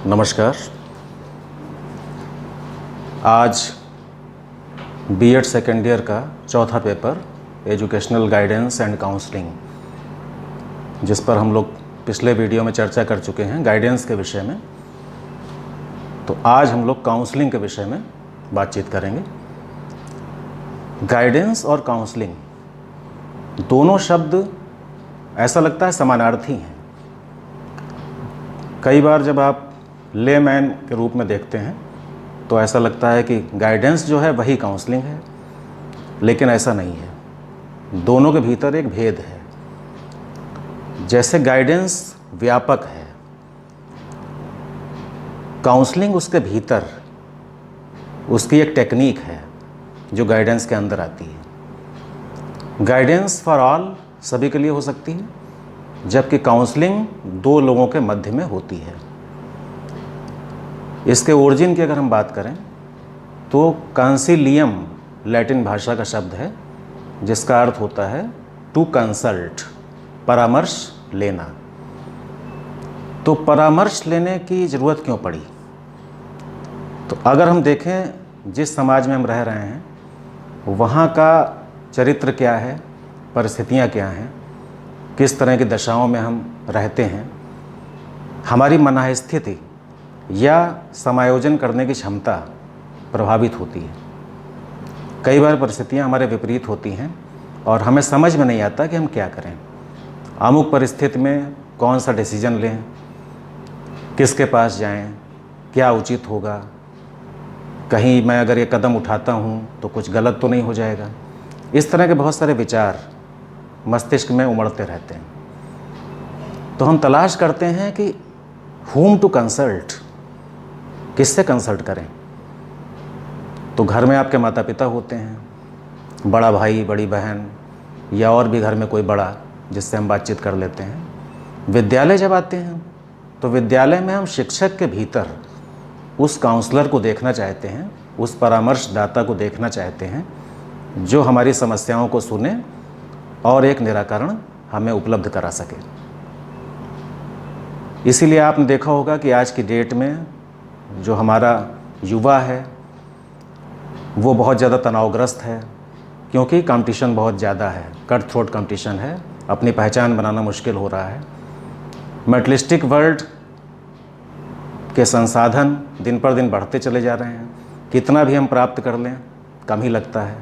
नमस्कार। आज BEd second year का चौथा paper educational guidance and counselling, जिस पर हम लोग पिछले वीडियो में चर्चा कर चुके हैं गाइडेंस के विषय में। तो आज हम लोग काउंसलिंग के विषय में बातचीत करेंगे। गाइडेंस और काउंसलिंग दोनों शब्द ऐसा लगता है समानार्थी हैं। कई बार जब आप लेमैन के रूप में देखते हैं तो ऐसा लगता है कि गाइडेंस जो है वही काउंसलिंग है, लेकिन ऐसा नहीं है। दोनों के भीतर एक भेद है। जैसे गाइडेंस व्यापक है, काउंसलिंग उसके भीतर उसकी एक टेक्निक है जो गाइडेंस के अंदर आती है। गाइडेंस फॉर ऑल सभी के लिए हो सकती है, जबकि काउंसलिंग दो लोगों के मध्य में होती है। इसके ओरिजिन की अगर हम बात करें तो कंसिलियम लैटिन भाषा का शब्द है, जिसका अर्थ होता है टू कंसल्ट, परामर्श लेना। तो परामर्श लेने की ज़रूरत क्यों पड़ी? तो अगर हम देखें जिस समाज में हम रह रहे हैं वहाँ का चरित्र क्या है, परिस्थितियाँ क्या हैं, किस तरह की दशाओं में हम रहते हैं, हमारी मनःस्थिति या समायोजन करने की क्षमता प्रभावित होती है। कई बार परिस्थितियाँ हमारे विपरीत होती हैं और हमें समझ में नहीं आता कि हम क्या करें। अमुक परिस्थिति में कौन सा डिसीजन लें, किसके पास जाएं, क्या उचित होगा, कहीं मैं अगर ये कदम उठाता हूँ तो कुछ गलत तो नहीं हो जाएगा। इस तरह के बहुत सारे विचार मस्तिष्क में उमड़ते रहते हैं। तो हम तलाश करते हैं कि whom to consult, किससे कंसल्ट करें। तो घर में आपके माता पिता होते हैं, बड़ा भाई, बड़ी बहन, या और भी घर में कोई बड़ा जिससे हम बातचीत कर लेते हैं। विद्यालय जब आते हैं तो विद्यालय में हम शिक्षक के भीतर उस काउंसलर को देखना चाहते हैं, उस परामर्शदाता को देखना चाहते हैं जो हमारी समस्याओं को सुने और एक निराकरण हमें उपलब्ध करा सके। इसीलिए आपने देखा होगा कि आज की डेट में जो हमारा युवा है वो बहुत ज़्यादा तनावग्रस्त है, क्योंकि कंपटीशन बहुत ज़्यादा है, कट थ्रोट कंपटीशन है, अपनी पहचान बनाना मुश्किल हो रहा है। मटेरियलिस्टिक वर्ल्ड के संसाधन दिन पर दिन बढ़ते चले जा रहे हैं, कितना भी हम प्राप्त कर लें कम ही लगता है।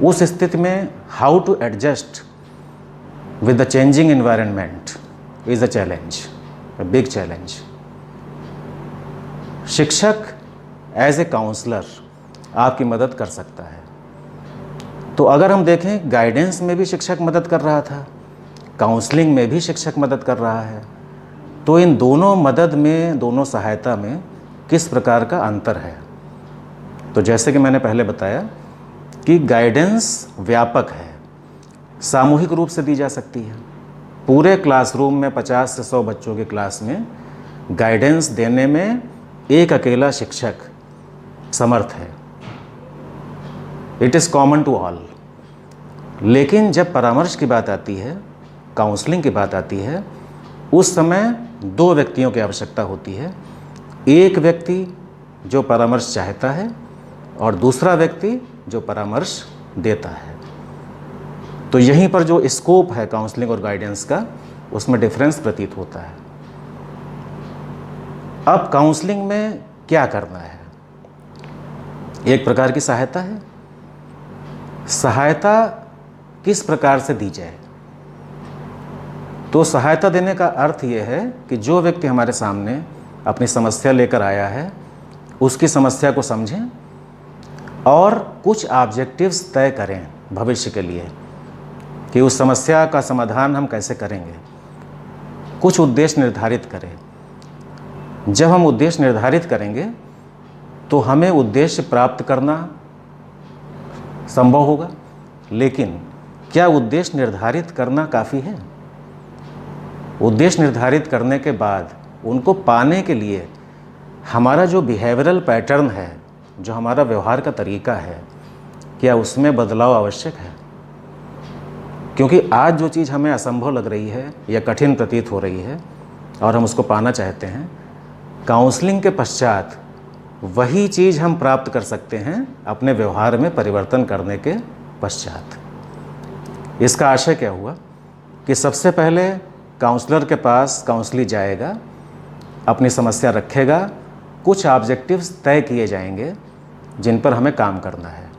उस स्थिति में how to adjust with the changing environment is a challenge, a big challenge. शिक्षक एज ए काउंसलर आपकी मदद कर सकता है। तो अगर हम देखें गाइडेंस में भी शिक्षक मदद कर रहा था, काउंसलिंग में भी शिक्षक मदद कर रहा है, तो इन दोनों मदद में, दोनों सहायता में किस प्रकार का अंतर है? तो जैसे कि मैंने पहले बताया कि गाइडेंस व्यापक है, सामूहिक रूप से दी जा सकती है। पूरे क्लासरूम में 50 से 100 बच्चों की क्लास में गाइडेंस देने में एक अकेला शिक्षक समर्थ है। It is common to all. लेकिन जब परामर्श की बात आती है, काउंसलिंग की बात आती है, उस समय दो व्यक्तियों की आवश्यकता होती है। एक व्यक्ति जो परामर्श चाहता है और दूसरा व्यक्ति जो परामर्श देता है। तो यहीं पर जो स्कोप है काउंसलिंग और गाइडेंस का, उसमें डिफरेंस प्रतीत होता है। अब काउंसलिंग में क्या करना है? एक प्रकार की सहायता है। सहायता किस प्रकार से दी जाए? तो सहायता देने का अर्थ ये है कि जो व्यक्ति हमारे सामने अपनी समस्या लेकर आया है उसकी समस्या को समझें और कुछ ऑब्जेक्टिव्स तय करें भविष्य के लिए कि उस समस्या का समाधान हम कैसे करेंगे। कुछ उद्देश्य निर्धारित करें। जब हम उद्देश्य निर्धारित करेंगे तो हमें उद्देश्य प्राप्त करना संभव होगा। लेकिन क्या उद्देश्य निर्धारित करना काफ़ी है? उद्देश्य निर्धारित करने के बाद उनको पाने के लिए हमारा जो बिहेवियरल पैटर्न है, जो हमारा व्यवहार का तरीका है, क्या उसमें बदलाव आवश्यक है? क्योंकि आज जो चीज़ हमें असंभव लग रही है या कठिन प्रतीत हो रही है और हम उसको पाना चाहते हैं, काउंसलिंग के पश्चात वही चीज़ हम प्राप्त कर सकते हैं अपने व्यवहार में परिवर्तन करने के पश्चात। इसका आशय क्या हुआ कि सबसे पहले काउंसलर के पास काउंसली जाएगा, अपनी समस्या रखेगा, कुछ ऑब्जेक्टिव्स तय किए जाएंगे जिन पर हमें काम करना है।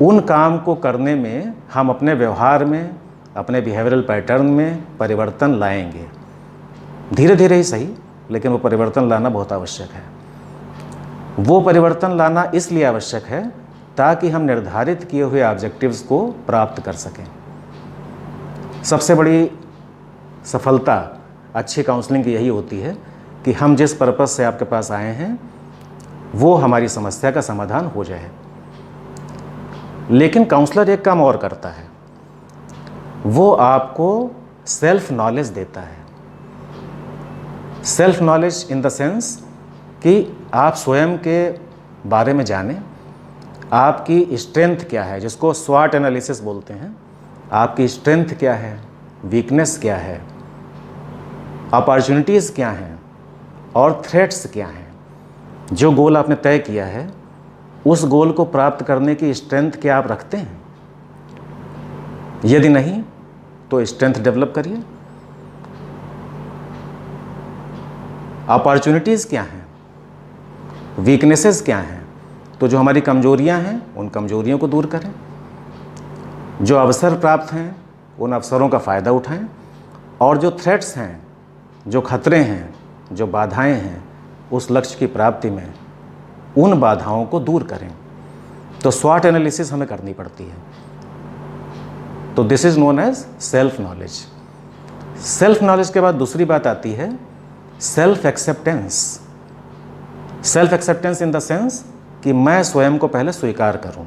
उन काम को करने में हम अपने व्यवहार में, अपने बिहेवियरल पैटर्न में परिवर्तन लाएंगे। धीरे धीरे ही सही, लेकिन वो परिवर्तन लाना बहुत आवश्यक है। वो परिवर्तन लाना इसलिए आवश्यक है ताकि हम निर्धारित किए हुए ऑब्जेक्टिव्स को प्राप्त कर सकें। सबसे बड़ी सफलता अच्छी काउंसलिंग की यही होती है कि हम जिस पर्पस से आपके पास आए हैं वो हमारी समस्या का समाधान हो जाए। लेकिन काउंसलर एक काम और करता है, वो आपको सेल्फ नॉलेज देता है। Self knowledge in the sense कि आप स्वयं के बारे में जानें, आपकी स्ट्रेंथ क्या है, जिसको स्वॉट एनालिसिस बोलते हैं। आपकी स्ट्रेंथ क्या है, वीकनेस क्या है, अपॉर्चुनिटीज़ क्या हैं और थ्रेट्स क्या हैं। जो गोल आपने तय किया है उस गोल को प्राप्त करने की स्ट्रेंथ क्या आप रखते हैं? यदि नहीं तो स्ट्रेंथ डेवलप करिए। अपॉर्चुनिटीज़ क्या हैं, वीकनेसेस क्या हैं, तो जो हमारी कमजोरियां हैं उन कमजोरियों को दूर करें। जो अवसर प्राप्त हैं उन अवसरों का फ़ायदा उठाएं, और जो थ्रेट्स हैं, जो खतरे हैं, जो बाधाएं हैं, उस लक्ष्य की प्राप्ति में उन बाधाओं को दूर करें। तो स्वॉट एनालिसिस हमें करनी पड़ती है। तो this is known as self knowledge. Self knowledge के बाद दूसरी बात आती है self acceptance. Self acceptance in the sense कि मैं स्वयं को पहले स्वीकार करूं।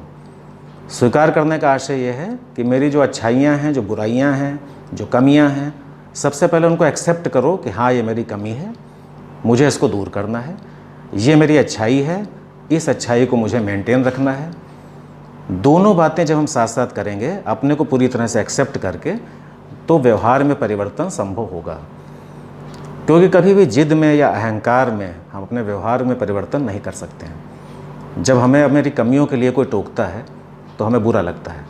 स्वीकार करने का आशय यह है कि मेरी जो अच्छाइयां हैं, जो बुराइयां हैं, जो कमियां हैं, सबसे पहले उनको एक्सेप्ट करो कि हाँ ये मेरी कमी है, मुझे इसको दूर करना है। ये मेरी अच्छाई है, इस अच्छाई को मुझे मेंटेन रखना है। दोनों बातें जब हम साथ साथ करेंगे, अपने को पूरी तरह से एक्सेप्ट करके, तो व्यवहार में परिवर्तन संभव होगा। क्योंकि कभी भी जिद में या अहंकार में हम अपने व्यवहार में परिवर्तन नहीं कर सकते हैं। जब हमें मेरी कमियों के लिए कोई टोकता है तो हमें बुरा लगता है,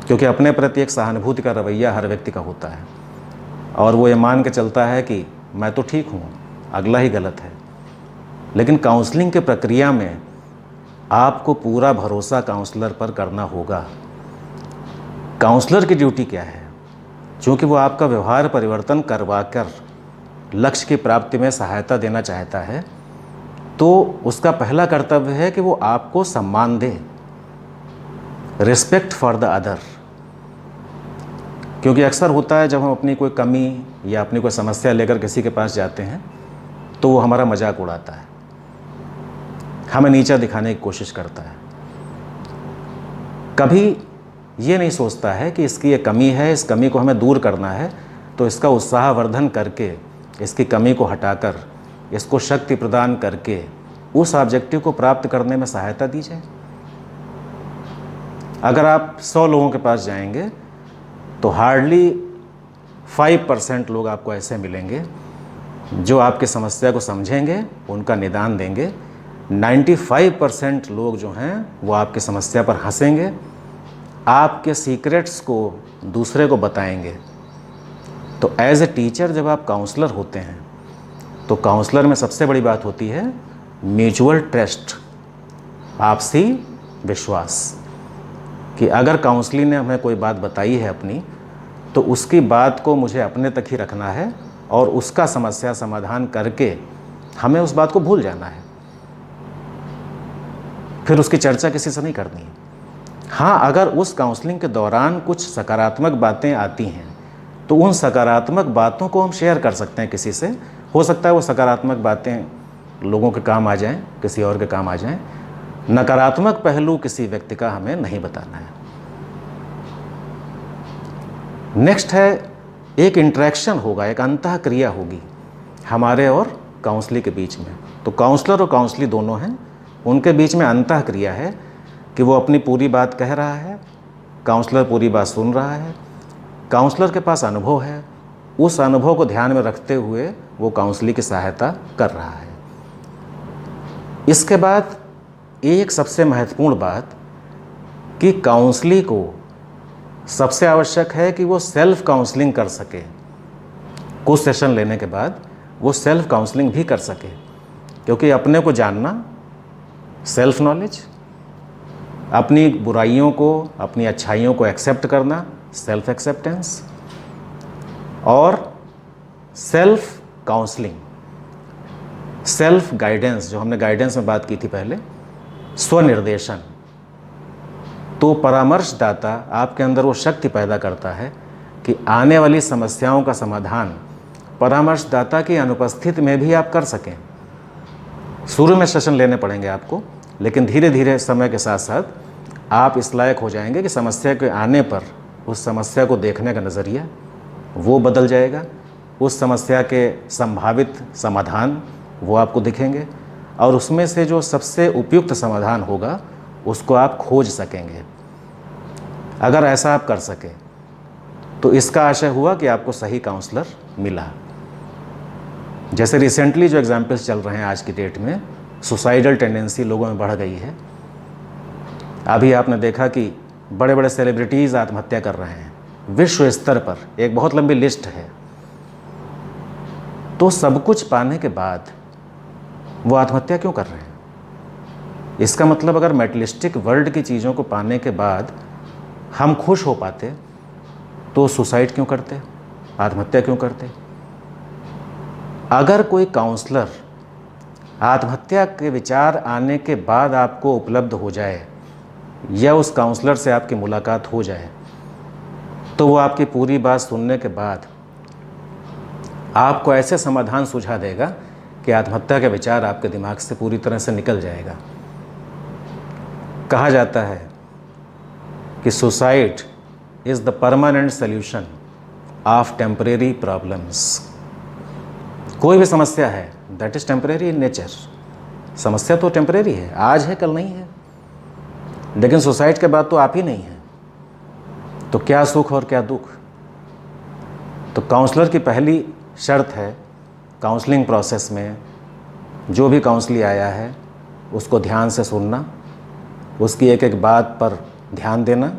क्योंकि अपने प्रति एक सहानुभूति का रवैया हर व्यक्ति का होता है और वो ये मान के चलता है कि मैं तो ठीक हूँ, अगला ही गलत है। लेकिन काउंसलिंग के प्रक्रिया में आपको पूरा भरोसा काउंसलर पर करना होगा। काउंसलर की ड्यूटी क्या है? चूँकि वो आपका व्यवहार परिवर्तन करवाकर लक्ष्य की प्राप्ति में सहायता देना चाहता है, तो उसका पहला कर्तव्य है कि वो आपको सम्मान दे, रिस्पेक्ट फॉर द अदर। क्योंकि अक्सर होता है जब हम अपनी कोई कमी या अपनी कोई समस्या लेकर किसी के पास जाते हैं तो वो हमारा मजाक उड़ाता है, हमें नीचा दिखाने की कोशिश करता है। कभी ये नहीं सोचता है कि इसकी ये कमी है, इस कमी को हमें दूर करना है, तो इसका उत्साहवर्धन करके, इसकी कमी को हटाकर, इसको शक्ति प्रदान करके उस ऑब्जेक्टिव को प्राप्त करने में सहायता दी जाए। अगर आप 100 लोगों के पास जाएंगे तो हार्डली 5% लोग आपको ऐसे मिलेंगे जो आपकी समस्या को समझेंगे, उनका निदान देंगे। 95% लोग जो हैं वो आपकी समस्या पर हंसेंगे, आपके सीक्रेट्स को दूसरे को बताएंगे। तो एज ए टीचर जब आप काउंसलर होते हैं तो काउंसलर में सबसे बड़ी बात होती है म्यूचुअल ट्रस्ट, आपसी विश्वास, कि अगर काउंसलर ने हमें कोई बात बताई है अपनी, तो उसकी बात को मुझे अपने तक ही रखना है और उसका समस्या समाधान करके हमें उस बात को भूल जाना है, फिर उसकी चर्चा किसी से नहीं करनी है। हाँ, अगर उस काउंसलिंग के दौरान कुछ सकारात्मक बातें आती हैं तो उन सकारात्मक बातों को हम शेयर कर सकते हैं किसी से। हो सकता है वो सकारात्मक बातें लोगों के काम आ जाएं, किसी और के काम आ जाएं। नकारात्मक पहलू किसी व्यक्ति का हमें नहीं बताना है। नेक्स्ट है एक इंटरेक्शन होगा, एक अंतः क्रिया होगी हमारे और काउंसली के बीच में। तो काउंसलर और काउंसली दोनों हैं, उनके बीच में अंतः क्रिया है कि वो अपनी पूरी बात कह रहा है, काउंसलर पूरी बात सुन रहा है, काउंसलर के पास अनुभव है, उस अनुभव को ध्यान में रखते हुए वो काउंसलिंग की सहायता कर रहा है। इसके बाद एक सबसे महत्वपूर्ण बात कि काउंसलिंग को सबसे आवश्यक है कि वो सेल्फ काउंसलिंग कर सके। कुछ सेशन लेने के बाद वो सेल्फ काउंसलिंग भी कर सके, क्योंकि अपने को जानना, सेल्फ नॉलेज, अपनी बुराइयों को, अपनी अच्छाइयों को एक्सेप्ट करना, सेल्फ एक्सेप्टेंस, और सेल्फ काउंसलिंग, सेल्फ गाइडेंस, जो हमने गाइडेंस में बात की थी पहले, स्वनिर्देशन। तो परामर्शदाता आपके अंदर वो शक्ति पैदा करता है कि आने वाली समस्याओं का समाधान परामर्शदाता की अनुपस्थिति में भी आप कर सकें। शुरू में सेशन लेने पड़ेंगे आपको, लेकिन धीरे धीरे समय के साथ साथ आप इस लायक हो जाएंगे कि समस्या के आने पर उस समस्या को देखने का नज़रिया वो बदल जाएगा, उस समस्या के संभावित समाधान वो आपको दिखेंगे, और उसमें से जो सबसे उपयुक्त समाधान होगा उसको आप खोज सकेंगे। अगर ऐसा आप कर सके तो इसका आशय हुआ कि आपको सही काउंसलर मिला। जैसे रिसेंटली जो एग्जाम्पल्स चल रहे हैं आज की डेट में, सुसाइडल टेंडेंसी लोगों में बढ़ गई है। अभी आपने देखा कि बड़े बड़े सेलिब्रिटीज़ आत्महत्या कर रहे हैं विश्व स्तर पर, एक बहुत लंबी लिस्ट है। तो सब कुछ पाने के बाद वो आत्महत्या क्यों कर रहे हैं? इसका मतलब अगर मेटलिस्टिक वर्ल्ड की चीज़ों को पाने के बाद हम खुश हो पाते तो सुसाइड क्यों करते, आत्महत्या क्यों करते? अगर कोई काउंसलर आत्महत्या के विचार आने के बाद आपको उपलब्ध हो जाए या उस काउंसलर से आपकी मुलाकात हो जाए, तो वो आपकी पूरी बात सुनने के बाद आपको ऐसे समाधान सुझा देगा कि आत्महत्या के विचार आपके दिमाग से पूरी तरह से निकल जाएगा। कहा जाता है कि suicide is the permanent solution of temporary problems. कोई भी समस्या है that is temporary in nature. समस्या तो टेम्परेरी है, आज है कल नहीं है, लेकिन सुसाइड के बाद तो आप ही नहीं हैं, तो क्या सुख और क्या दुख। तो काउंसलर की पहली शर्त है काउंसलिंग प्रोसेस में जो भी काउंसलिंग आया है उसको ध्यान से सुनना, उसकी एक एक बात पर ध्यान देना,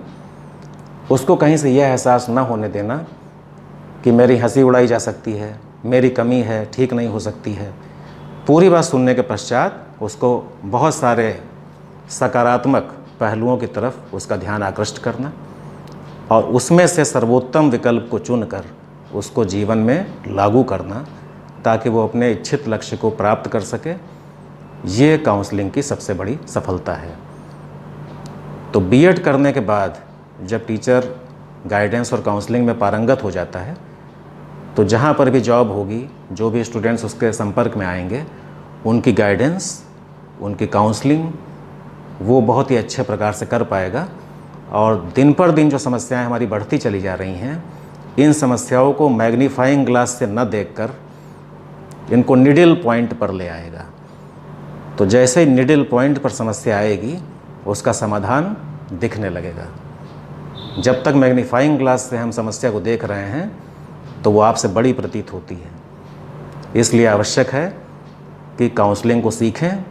उसको कहीं से यह एहसास ना होने देना कि मेरी हंसी उड़ाई जा सकती है, मेरी कमी है, ठीक नहीं हो सकती है। पूरी बात सुनने के पश्चात उसको बहुत सारे सकारात्मक पहलुओं की तरफ उसका ध्यान आकृष्ट करना और उसमें से सर्वोत्तम विकल्प को चुनकर उसको जीवन में लागू करना ताकि वो अपने इच्छित लक्ष्य को प्राप्त कर सके। ये काउंसलिंग की सबसे बड़ी सफलता है। तो बीएड करने के बाद जब टीचर गाइडेंस और काउंसलिंग में पारंगत हो जाता है तो जहाँ पर भी जॉब होगी, जो भी स्टूडेंट्स उसके संपर्क में आएंगे, उनकी गाइडेंस, उनकी काउंसलिंग वो बहुत ही अच्छे प्रकार से कर पाएगा। और दिन पर दिन जो समस्याएं हमारी बढ़ती चली जा रही हैं, इन समस्याओं को मैग्नीफाइंग ग्लास से न देखकर इनको निडल पॉइंट पर ले आएगा। तो जैसे ही निडल पॉइंट पर समस्या आएगी उसका समाधान दिखने लगेगा। जब तक मैग्नीफाइंग ग्लास से हम समस्या को देख रहे हैं तो वो आपसे बड़ी प्रतीत होती है। इसलिए आवश्यक है कि काउंसलिंग को सीखें।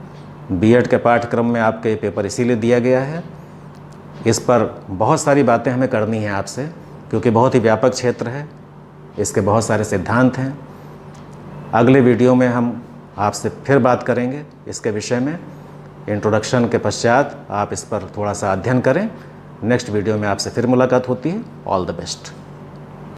बीएड के पाठ्यक्रम में आपके पेपर इसीलिए दिया गया है। इस पर बहुत सारी बातें हमें करनी है आपसे, क्योंकि बहुत ही व्यापक क्षेत्र है, इसके बहुत सारे सिद्धांत हैं। अगले वीडियो में हम आपसे फिर बात करेंगे इसके विषय में। इंट्रोडक्शन के पश्चात आप इस पर थोड़ा सा अध्ययन करें। नेक्स्ट वीडियो में आपसे फिर मुलाकात होती है। All the best.